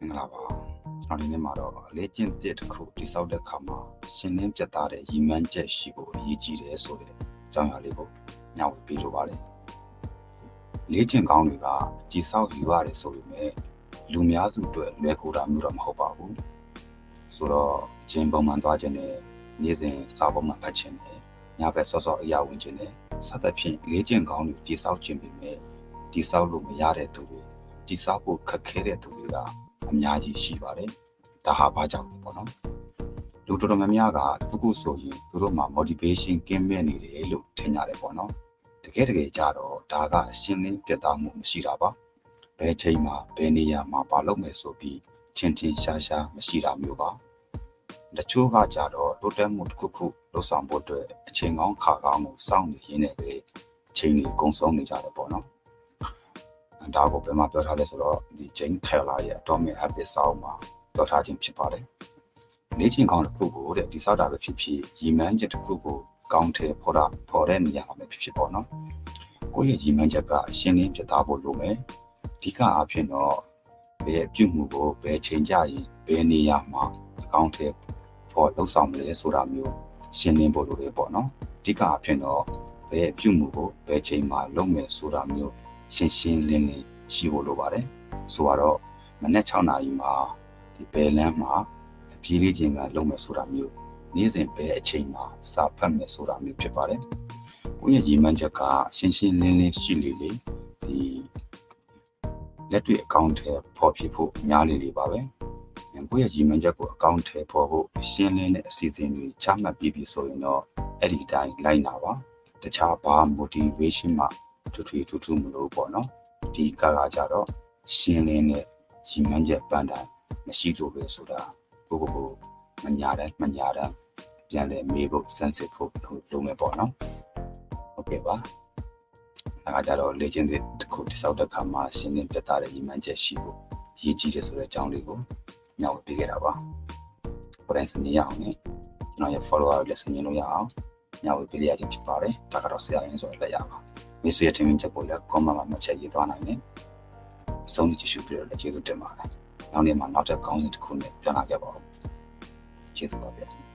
မင်္ဂလာပါကျွန်တော်ဒီနေ့မှာတော့လေ့ကျင့်တစ်တစ်ခုတိစောက်တဲ့အခါမှာရှင်းလင်းပြတ်သားတဲ့ရည်မှန်းချက်ရှိဖို့အရေးကြီးတယ်ဆိုတဲ့အကြောင်းအရာလေးကိုညှဝေပေးလိုပါတယ်လေ့ကျင့်ကောင်းတွေကတိစောက်ယူရတယ်ဆိုပေမဲ့လူများစုအတွက်လွယ်ကူတာမျိုးတော့မဟုတ်ပါဘူးဆိုတော့ဂျင်းပုံမှန်သွားခြင်းနဲ့နေ့စဉ်စာပုံမှန်ဖတ်ခြင်းနဲ့ညဘက်စောစောအရာဝင်ခြင်းနဲ့စသဖြင့်လေ့ကျင့်ကောင်းတွေတိစောက်ခြင်းပေမဲ့တိစောက်လို့မရတဲ့သူတွေတိစောက်ဖို့ခက်ခဲတဲ့သူတွေကအများကြီးရှိပါတယ်။ဒါဟာဘာကြောင့်လဲပေါ့နော်။လူတော်တော်များများကတစ်ခုဆိုရင်သူတို့မှာ motivation ကင်းမဲ့နေတယ်လို့ထင်ကြတယ်ပေါ့နော်။တကယ်ကြတော့ဒါကရှင်းလင်းပြတ်သားမှုမရှိတာပါ။ဘယ်ချိန်မှာဘယ်နေရာမှာဘာလုပ်မယ်ဆိုပြီးချင်းရှာမရှိတာမျိုးပါ။တချို့ကကြတော့တိုးတက်မှုတစ်ခုလုပ်ဆောင်ဖို့အတွက်အချိန်ကောင်းခါကောင်းကိုစောင့်နေရင်းနဲ့ပဲအချိန်ကြီးကုန်ဆုံးနေကြတယ်ပေါ့နော်။ဒါကိုဘယ်မှာပြောထားလဲဆိုတော့ဒီဂျိမ်းခဲလာရဲ့ Atomic Habits စာအုပ်မှာပြောထားခြင်းဖြစ်ပါတယ်။လေ့ကျင့်ကောင်းတစ်ခုကိုတဲ့ဒီစောက်တာပဲဖြစ်ဖြစ်ရည်မှန်းချက်တစ်ခုကိုကောင်းတယ်ဖော်တဲ့နေရာမှာပဲဖြစ်ပေါ့နော်။ကိုယ့်ရဲ့ရည်မှန်းချက်ကရှင်းလင်းပြသဖို့လိုမယ်။အဓိကအဖြစ်တော့ဘယ်ပြုမှုကိုဘယ်ချိန်ကြရင်ဘယ်နေရာမှာကောင်းတယ်ဖော်လုပ်ဆောင်မလဲဆိုတာမျိုးရှင်းလင်းဖို့လိုတယ်ပေါ့နော်။အဓိကအဖြစ်တော့ဘယ်ပြုမှုကိုဘယ်ချိန်မှာလုပ်မယ်ဆိုတာမျိုးရှင်းလင်းရှိဖို့လိုပါတယ်ဆိုတော့မနေ့6နာရီမှာဒီဘယ်လမ်းမှာအပြေးလေးချင်းကလုံးမယ်ဆိုတာမျိုးနေ့စဉ်ဘယ်အချိန်မှာစာဖတ်မယ်ဆိုတာမျိုးဖြစ်ပါတယ်ကိုယ့်ရဲ့ရည်မှန်းချက်ကရှင်းလင်းရှိလေဒီလက်တွေ့အကောင့်ထဲပေါ်ဖြစ်ဖို့များလေပါပဲကိုယ့်ရဲ့ရည်မှန်းချက်ကိုအကောင့်ထဲပေါ်ဖို့ရှင်းလင်းတဲ့အစီအစဉ်တွေချမှတ်ပြီးပြီဆိုရင်တော့အဲ့ဒီတိုင်းလိုက်နာပါတခြားဘာ motivation မှထူးမလို့ပေါ့နော်ဒီကကြတော့ရှင်းလင်းတဲ့ရည်မှန်းချက်ပန်းတိုင်းမရှိလို့ပဲဆိုတာကိုမညာတမ်းပြန်လဲမေးဖို့စမ်းစစ်ဖို့လုပ်မယ်ပေါ့နော်ဟုတ်ကဲ့ပါဒါကြတော့လေ့ကျင့်တဲ့တစ်ခုတိစောက်တဲ့ခါမှာရှင်းလင်းပြသတဲ့ရည်မှန်းချက်ရှိဖို့ရည်ကြီးတယ်ဆိုတဲ့အကြောင်းလေးကိုညှောက်ပေးခဲ့တာပါကိုယ်တိုင်စမြင်ရအောင်နဲ့ကျွန်တော်ရဲ့ follower တွေလည်းစမြင်လို့ရအောင်ညှောက်ပေးရခြင်းဖြစ်ပါတယ်ဒါကတော့ဆရာရင်းဆိုတော့လက်ရပါမိတ်ဆွေရဲ့ထင်မြင်ချက်ကိုလည်း comment မှာချက်ရေးသွားနိုင်တယ်။အဆုံးကြည့်ရှုပြီးတော့ကျေးဇူးတင်ပါတယ်။နောက်နေ့မှာနောက်ထပ်ခေါင်းစဉ်တစ်ခုနဲ့ပြန်လာခဲ့ပါဦး။ကျေးဇူးပါဗျာ။